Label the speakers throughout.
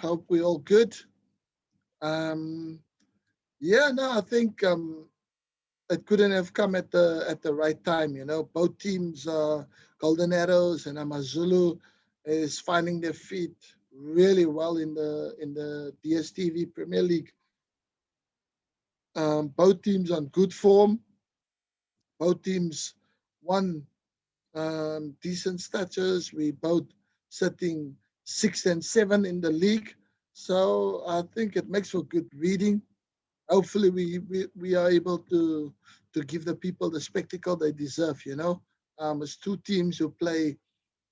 Speaker 1: Hope we're all good. Yeah, no, I think it couldn't have come at the right time. Both teams, Golden Arrows and AmaZulu, is finding their feet really well in the DStv Premier League. Both teams on good form. Both teams won decent statures. We both sitting 6th and 7th in the league. So I think it makes for good reading. Hopefully we are able to give the people the spectacle they deserve. It's two teams who play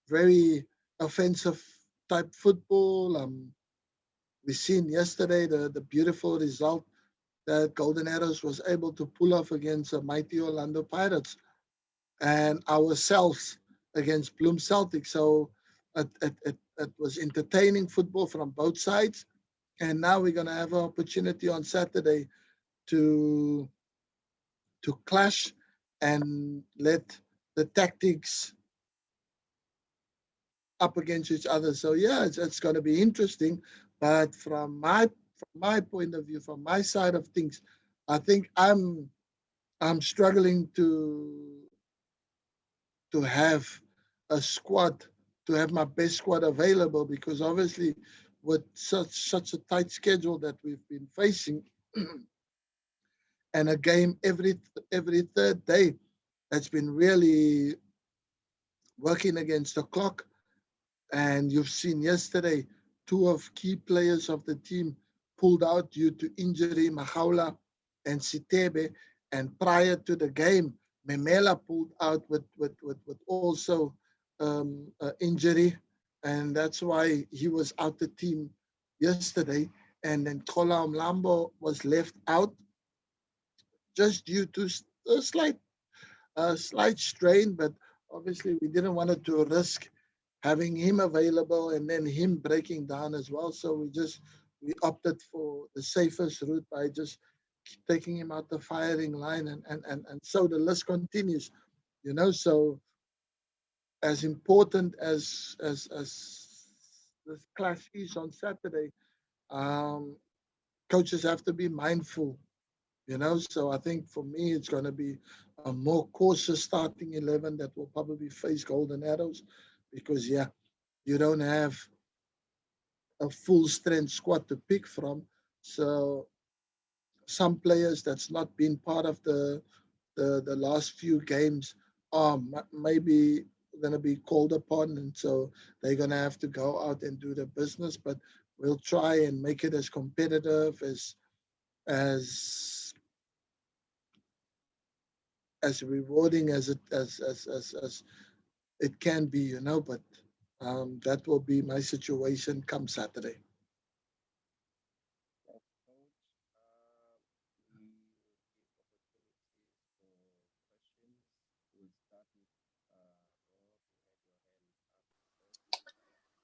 Speaker 1: very offensive type football. We've seen yesterday the beautiful result that Golden Arrows was able to pull off against the mighty Orlando Pirates, and ourselves against Bloem Celtic. So it was entertaining football from both sides. And now we're going to have an opportunity on Saturday to clash and let the tactics up against each other. So yeah, it's going to be interesting. But from my point of view, from my side of things, I think I'm struggling to have a squad, to have my best squad available, because obviously with such a tight schedule that we've been facing, and a game every third day, that's been really working against the clock. And you've seen yesterday, two of key players of the team pulled out due to injury, Mahaula and Sitebe. And prior to the game, Memela pulled out with also injury. And that's why he was out the team yesterday. And then Kola Mlambo was left out just due to a slight strain. But obviously we didn't want to risk having him available and then him breaking down as well. So we opted for the safest route by just taking him out the firing line, and so the list continues. So as important as this clash is on Saturday, coaches have to be mindful. So I think for me it's going to be a more cautious starting 11 that will probably face Golden Arrows, because you don't have a full strength squad to pick from. So some players that's not been part of the last few games are maybe going to be called upon, and so they're going to have to go out and do the business. But we'll try and make it as competitive as rewarding as it can be, but that will be my situation come Saturday.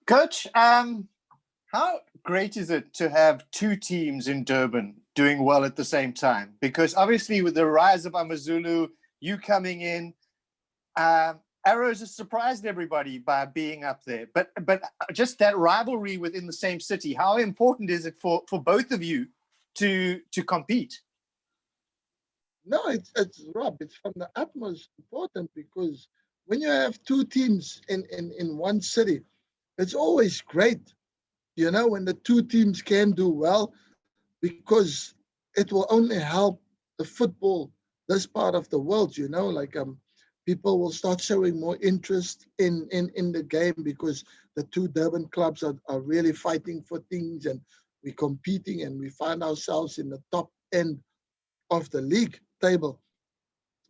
Speaker 2: Coach, how great is it to have two teams in Durban doing well at the same time? Because obviously with the rise of AmaZulu, you coming in, Arrows has surprised everybody by being up there. But just that rivalry within the same city, how important is it for both of you to compete?
Speaker 1: No, it's Rob. It's from the utmost important, because when you have two teams in one city, it's always great, when the two teams can do well, because it will only help the football, this part of the world, people will start showing more interest in the game, because the two Durban clubs are really fighting for things, and we're competing, and we find ourselves in the top end of the league table.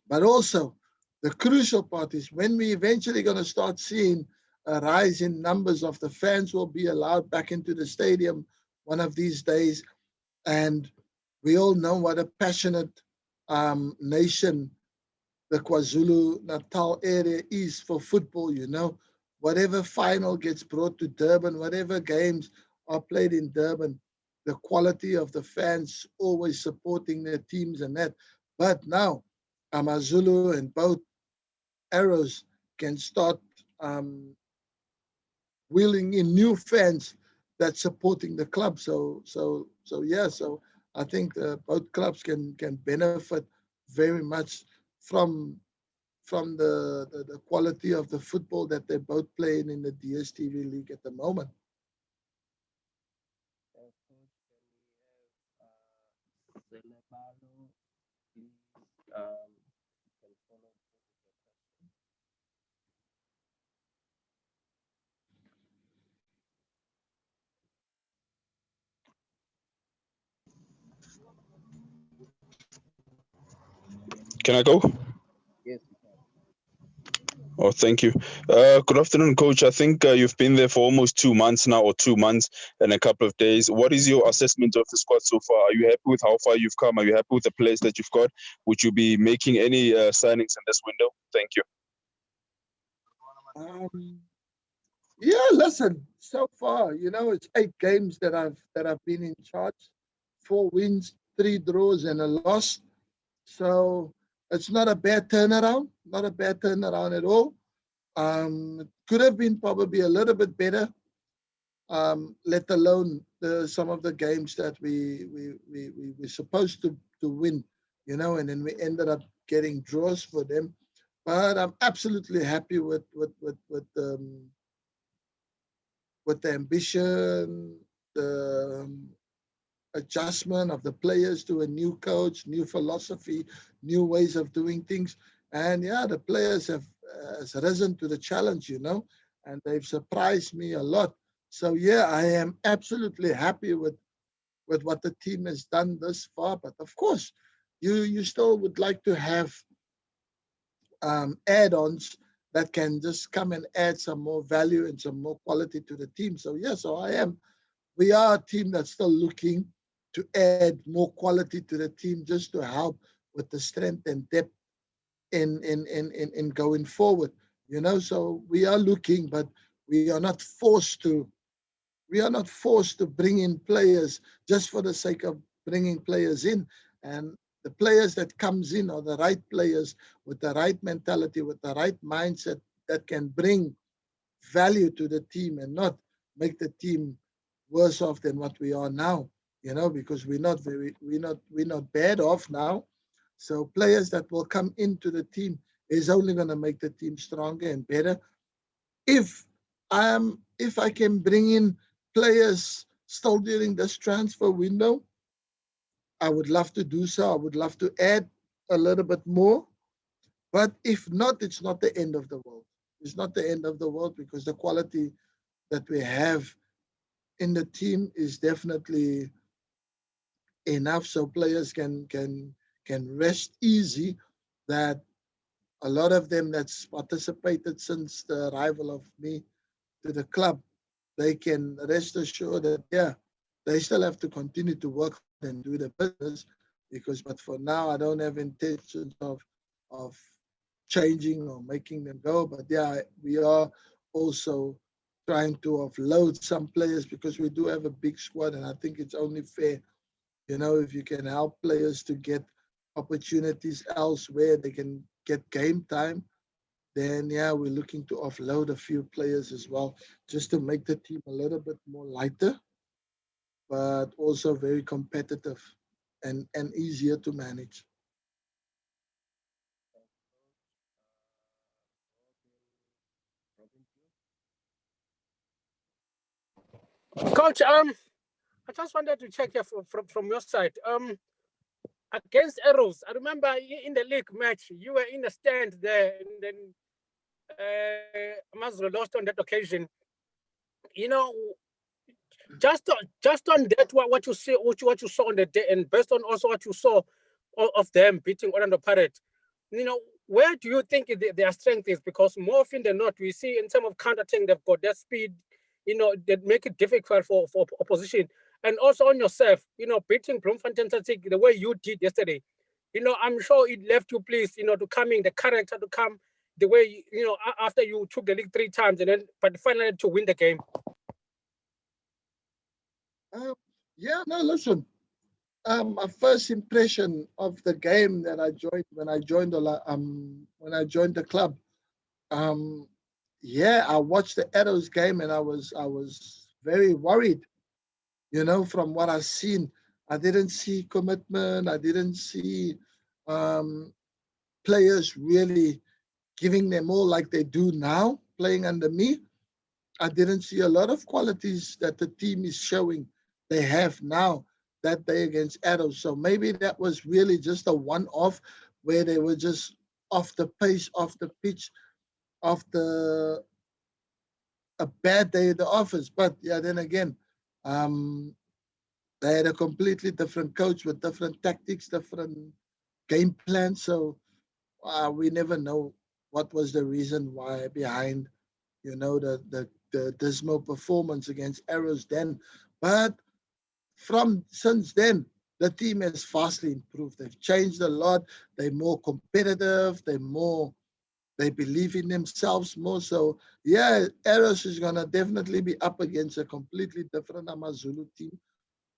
Speaker 1: But also, the crucial part is when we eventually going to start seeing a rise in numbers of the fans will be allowed back into the stadium one of these days. And we all know what a passionate nation the KwaZulu-Natal area is for football. Whatever final gets brought to Durban, whatever games are played in Durban, the quality of the fans always supporting their teams and that. But now AmaZulu and both Arrows can start wheeling in new fans that's supporting the club. So yeah. So I think both clubs can benefit very much from the quality of the football that they're both playing in the DStv league at the moment.
Speaker 3: Can I go? Oh, thank you. Good afternoon, Coach. I think you've been there for almost 2 months now, or 2 months and a couple of days. What is your assessment of the squad so far? Are you happy with how far you've come? Are you happy with the players that you've got? Would you be making any signings in this window? Thank you.
Speaker 1: Yeah, listen. So far, it's 8 games that I've been in charge. 4 wins, 3 draws, and a loss. So it's not a bad turnaround. Not a bad turnaround at all. It could have been probably a little bit better. Let alone some of the games that we were supposed to win, and then we ended up getting draws for them. But I'm absolutely happy with the ambition, the adjustment of the players to a new coach, new philosophy, new ways of doing things. And yeah, the players have risen to the challenge, and they've surprised me a lot. So yeah, I am absolutely happy with what the team has done thus far. But of course, you still would like to have add-ons that can just come and add some more value and some more quality to the team. So yeah, so we are a team that's still looking to add more quality to the team just to help with the strength and depth in going forward. So we are looking, but we are not forced to bring in players just for the sake of bringing players in. And the players that comes in are the right players with the right mentality, with the right mindset that can bring value to the team and not make the team worse off than what we are now. Because we're not bad off now. So players that will come into the team is only going to make the team stronger and better. If I can bring in players still during this transfer window, I would love to do so. I would love to add a little bit more. But if not, it's not the end of the world. It's not the end of the world because the quality that we have in the team is definitely enough so players can rest easy that a lot of them that's participated since the arrival of me to the club, they can rest assured that yeah, they still have to continue to work and do the business but for now I don't have intentions of changing or making them go. But yeah, we are also trying to offload some players because we do have a big squad, and I think it's only fair, if you can help players to get opportunities elsewhere, they can get game time, then yeah, we're looking to offload a few players as well, just to make the team a little bit more lighter, but also very competitive and easier to manage.
Speaker 4: Coach, I just wanted to check here from your side. Against Arrows, I remember in the league match, you were in the stand there, and then AmaZulu lost on that occasion. You know, just on that, what you see, what you saw on the day, and based on also what you saw of them beating Orlando Pirates, where do you think their strength is? Because more often than not, we see in terms of counter-attacking, they've got that speed, that make it difficult for opposition. And also on yourself, beating Bloemfontein the way you did yesterday, I'm sure it left you pleased, to come in, the character to come the way, after you took the league 3 times and then, but finally to win the game.
Speaker 1: Yeah, no, listen. My first impression of the game that I joined when I joined the club, yeah, I watched the Arrows game and I was very worried, from what I've seen. I didn't see commitment. I didn't see players really giving them all like they do now, playing under me. I didn't see a lot of qualities that the team is showing they have now that day against Arrows. So maybe that was really just a one-off where they were just off the pace, off the pitch, off a bad day at the office. But yeah, then again, they had a completely different coach with different tactics, different game plans. So we never know what was the reason why behind, the dismal performance against Arrows then. But from since then, the team has vastly improved. They've changed a lot. They're more competitive. They believe in themselves more. So yeah, Arrows is gonna definitely be up against a completely different AmaZulu team,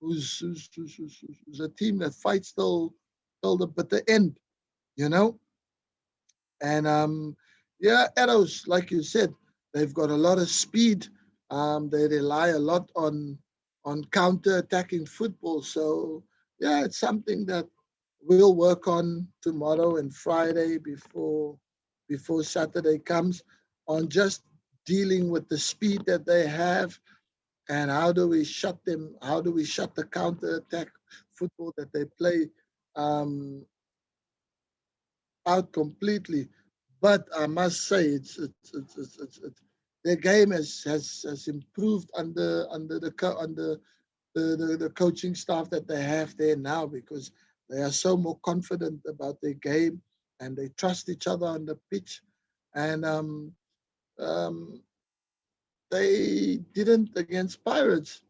Speaker 1: who's a team that fights till the bitter end, you know. And yeah, Arrows, like you said, they've got a lot of speed. They rely a lot on counter-attacking football. So yeah, it's something that we'll work on tomorrow and Friday before Saturday comes, on just dealing with the speed that they have, and how do we shut them? How do we shut the counter-attack football that they play um, out completely? But I must say, their game has improved under the coaching staff that they have there now, because they are so more confident about their game, and they trust each other on the pitch. And um, they didn't against Pirates.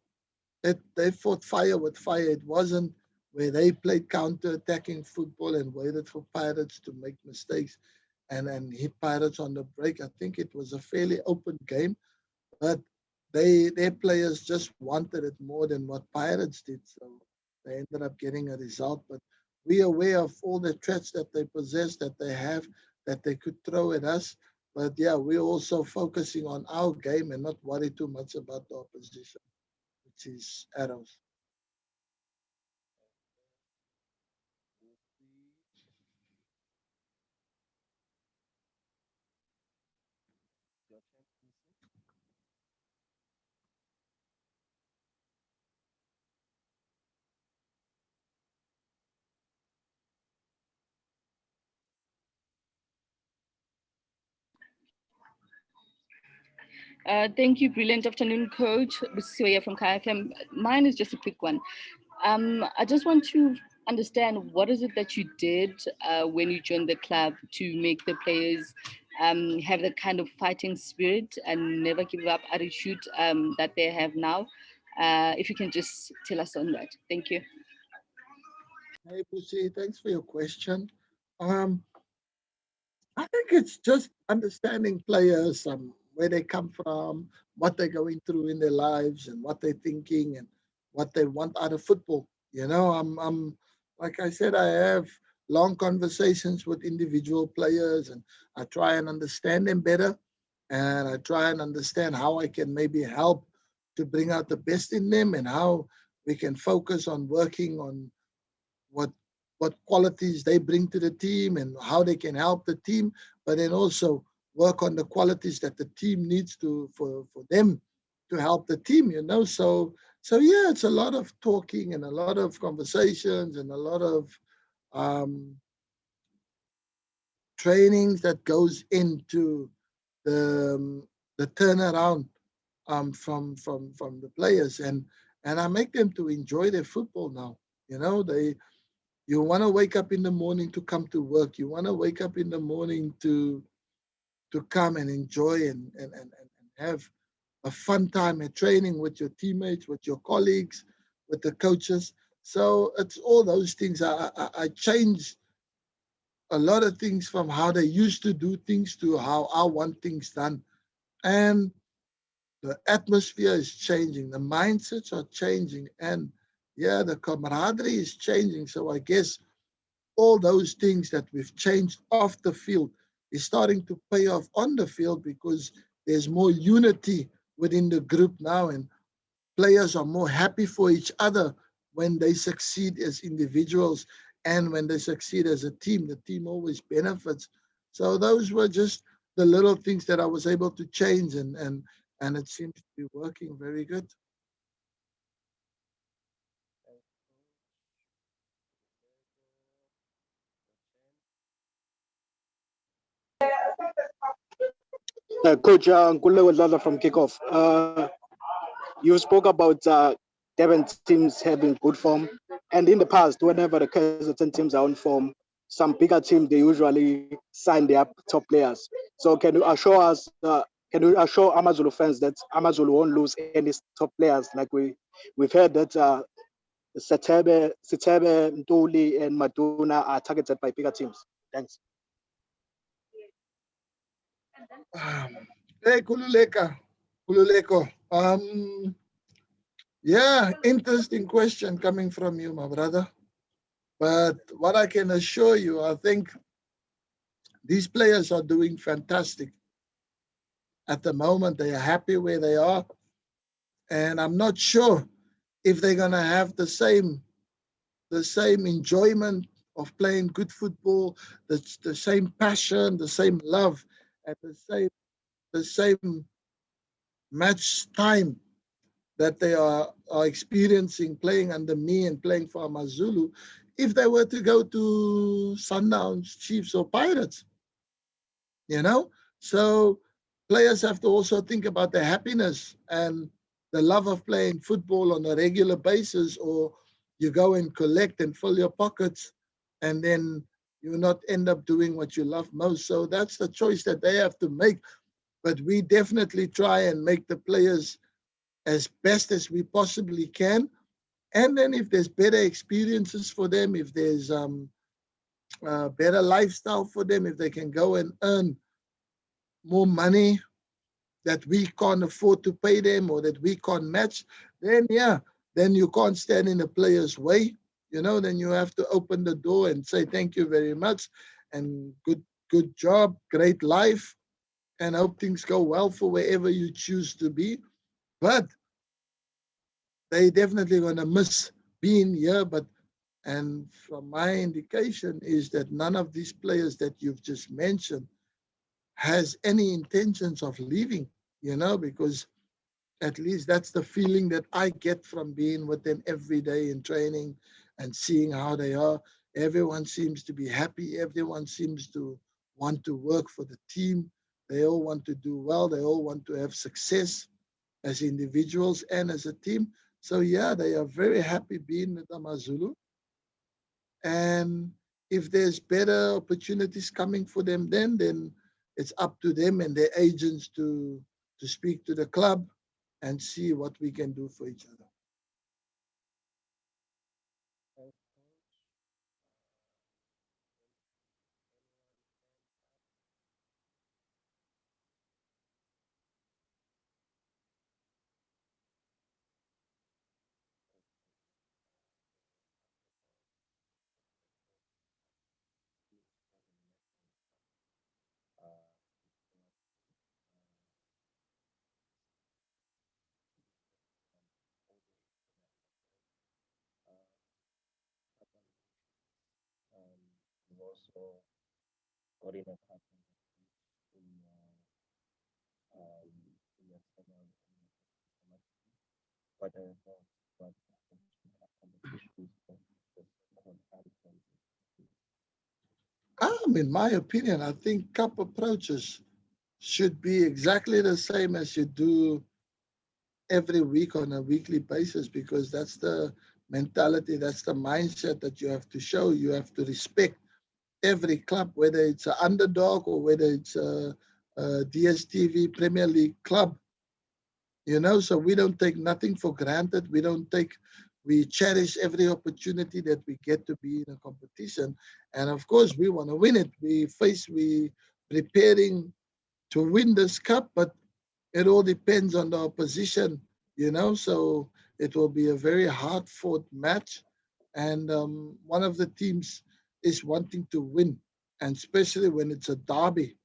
Speaker 1: They fought fire with fire. It wasn't where they played counter-attacking football and waited for Pirates to make mistakes and hit Pirates on the break. I think it was a fairly open game, but their players just wanted it more than what Pirates did. So they ended up getting a result. But we are aware of all the threats that they possess, that they have, that they could throw at us. But yeah, we're also focusing on our game and not worry too much about the opposition, which is Arrows.
Speaker 5: Thank you. Brilliant afternoon, Coach. Busisoya from KFM. Mine is just a quick one. I just want to understand, what is it that you did when you joined the club to make the players have the kind of fighting spirit and never give up attitude that they have now? If you can just tell us on that. Thank you.
Speaker 1: Hey, Busi, thanks for your question. Um, I think it's just understanding players, where they come from, what they're going through in their lives, and what they're thinking, and what they want out of football. I'm like I said, I have long conversations with individual players, and I try and understand them better, and I try and understand how I can maybe help to bring out the best in them, and how we can focus on working on what qualities they bring to the team and how they can help the team, but then also work on the qualities that the team needs to for them to help the team. So yeah, it's a lot of talking and a lot of conversations and a lot of um, trainings that goes into the turnaround from the players, and I make them to enjoy their football now. They You want to wake up in the morning to come to work. You want to wake up in the morning to come and enjoy and have a fun time at training with your teammates, with your colleagues, with the coaches. So it's all those things. I changed a lot of things from how they used to do things to how I want things done. And the atmosphere is changing. The mindsets are changing. And yeah, the camaraderie is changing. So I guess all those things that we've changed off the field is starting to pay off on the field, because there's more unity within the group now, and players are more happy for each other when they succeed as individuals, and when they succeed as a team. The team always benefits. So those were just the little things that I was able to change, and it seems to be working very good.
Speaker 6: Coach Nkule Wadlala from Kickoff. You spoke about Devon teams having good form, and in the past, whenever the KZN teams are on form, some bigger teams they usually sign their top players. So can you assure us? Can you assure AmaZulu fans that AmaZulu won't lose any top players? Like we've heard that Sitebe, Ntuli, and Maduna are targeted by bigger teams. Thanks.
Speaker 1: Hey, Kululeko. Yeah, interesting question coming from you, my brother. But what I can assure you, I think these players are doing fantastic. At the moment, they are happy where they are. And I'm not sure if they're going to have the same enjoyment of playing good football, the same passion, the same love, and the same match time that they are experiencing playing under me and playing for AmaZulu, if they were to go to Sundowns, Chiefs, or Pirates, you know? So players have to also think about their happiness and the love of playing football on a regular basis, or you go and collect and fill your pockets and then you not end up doing what you love most. So that's the choice that they have to make. But we definitely try and make the players as best as we possibly can. And then if there's better experiences for them, if there's better lifestyle for them, if they can go and earn more money that we can't afford to pay them or that we can't match, then yeah, then you can't stand in a player's way. Then you have to open the door and say thank you very much and good job, great life, and hope things go well for wherever you choose to be. But they definitely going to miss being here. And from my indication is that none of these players that you've just mentioned has any intentions of leaving, because at least that's the feeling that I get from being with them every day in training and seeing how they are. Everyone seems to be happy. Everyone seems to want to work for the team. They all want to do well. They all want to have success as individuals and as a team. So yeah, they are very happy being with AmaZulu. And if there's better opportunities coming for them, then it's up to them and their agents to speak to the club and see what we can do for each other. In my opinion, I think cup approaches should be exactly the same as you do every week on a weekly basis, because that's the mentality, that's the mindset that you have to show. You have to respect every club, whether it's an underdog or whether it's a DSTV Premier League club. So we don't take nothing for granted. We cherish every opportunity that we get to be in a competition. And of course, we want to win it. We preparing to win this cup, but it all depends on the opposition, so it will be a very hard fought match. And one of the teams is wanting to win, and especially when it's a derby.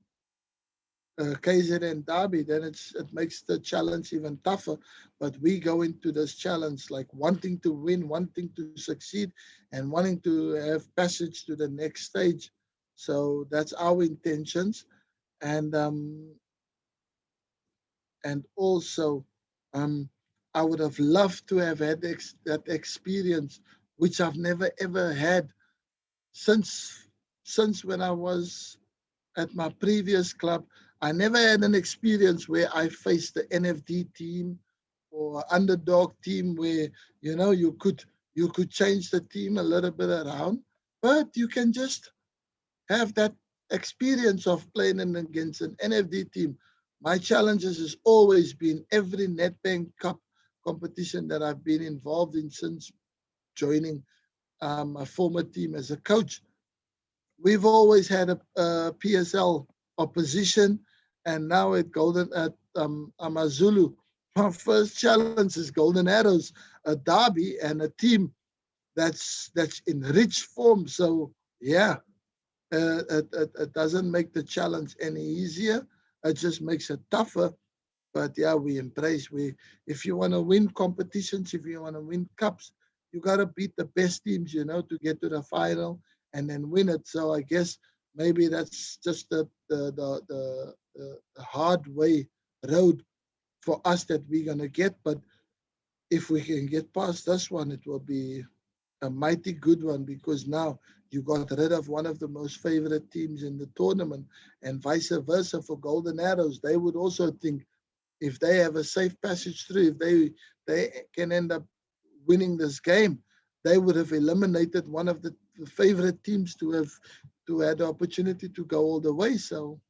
Speaker 1: KZN derby, then it makes the challenge even tougher. But we go into this challenge like wanting to win, wanting to succeed, and wanting to have passage to the next stage. So that's our intentions, and also I would have loved to have had that experience, which I've never ever had since when I was at my previous club. I never had an experience where I faced the NFD team or underdog team where you could change the team a little bit around, but you can just have that experience of playing against an NFD team. My challenges has always been every Nedbank Cup competition that I've been involved in since joining my former team as a coach. We've always had a PSL opposition, and now at AmaZulu, our first challenge is Golden Arrows, a derby and a team that's in rich form. So yeah, it doesn't make the challenge any easier. It just makes it tougher. But yeah, we embrace. If you want to win competitions, if you want to win cups, you gotta beat the best teams, to get to the final and then win it. So I guess maybe that's just the hard way road for us that we're gonna get. But if we can get past this one, it will be a mighty good one, because now you got rid of one of the most favorite teams in the tournament, and vice versa for Golden Arrows. They would also think, if they have a safe passage through, if they can end up winning this game, they would have eliminated one of the favorite teams to have the opportunity to go all the way. So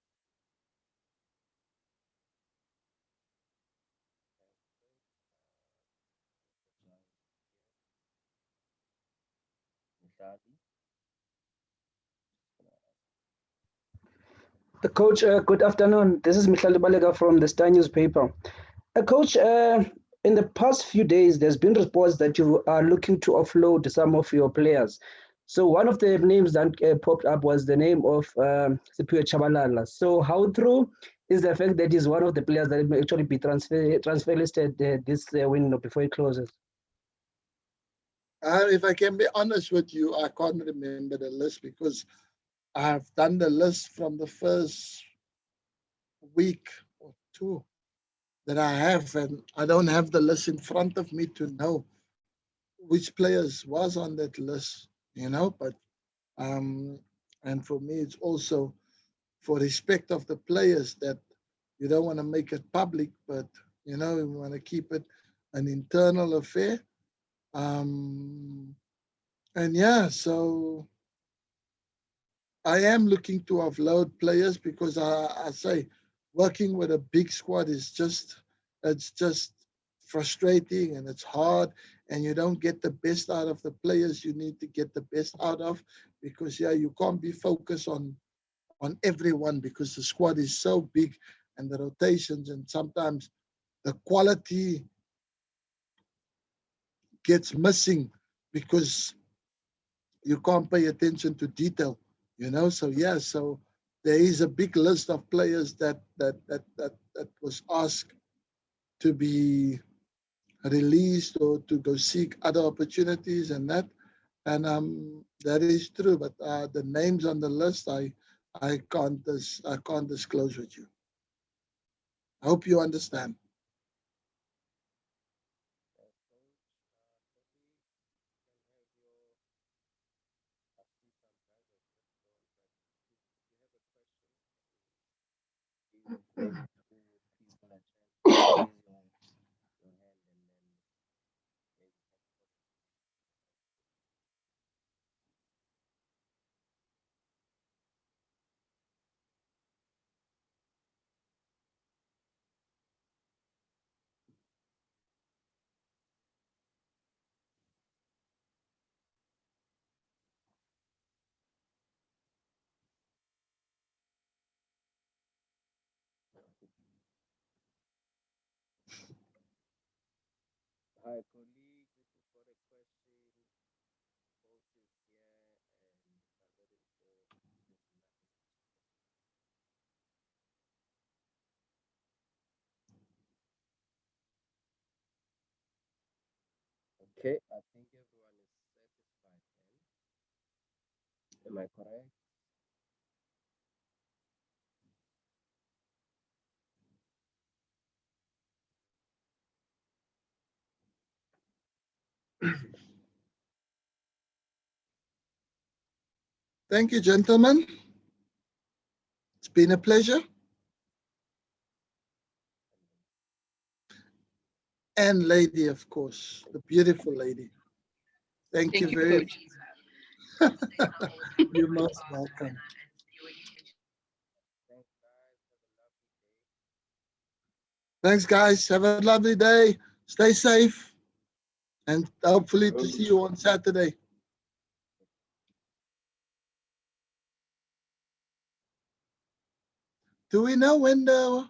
Speaker 7: Coach, good afternoon. This is Michal Balega from the Star newspaper. Coach, in the past few days, there's been reports that you are looking to offload some of your players. So one of the names that popped up was the name of Siphiwe Chabalala. So how true is the fact that he's one of the players that may actually be transfer listed this window before it closes?
Speaker 1: if I can be honest with you, I can't remember the list, because I've done the list from the first week or two that I have, and I don't have the list in front of me to know which players was on that list, but and for me, it's also for respect of the players that you don't want to make it public, but you want to keep it an internal affair. And yeah, so I am looking to offload players, because I say working with a big squad it's just frustrating, and it's hard, and you don't get the best out of the players you need to get the best out of, because yeah, you can't be focused on everyone, because the squad is so big, and the rotations, and sometimes the quality gets missing because you can't pay attention to detail, So yeah, so there is a big list of players that was asked to be released or to go seek other opportunities, and that is true. But the names on the list, I can't disclose with you. I hope you understand.
Speaker 8: Okay, I think everyone is satisfied then. Am I correct?
Speaker 1: Thank you, gentlemen. It's been a pleasure. And lady, of course, the beautiful lady. Thank you very
Speaker 5: Coach.
Speaker 1: much. You're most welcome. Thanks, guys. Have a lovely day. Stay safe. And hopefully to see you on Saturday. Do we know when the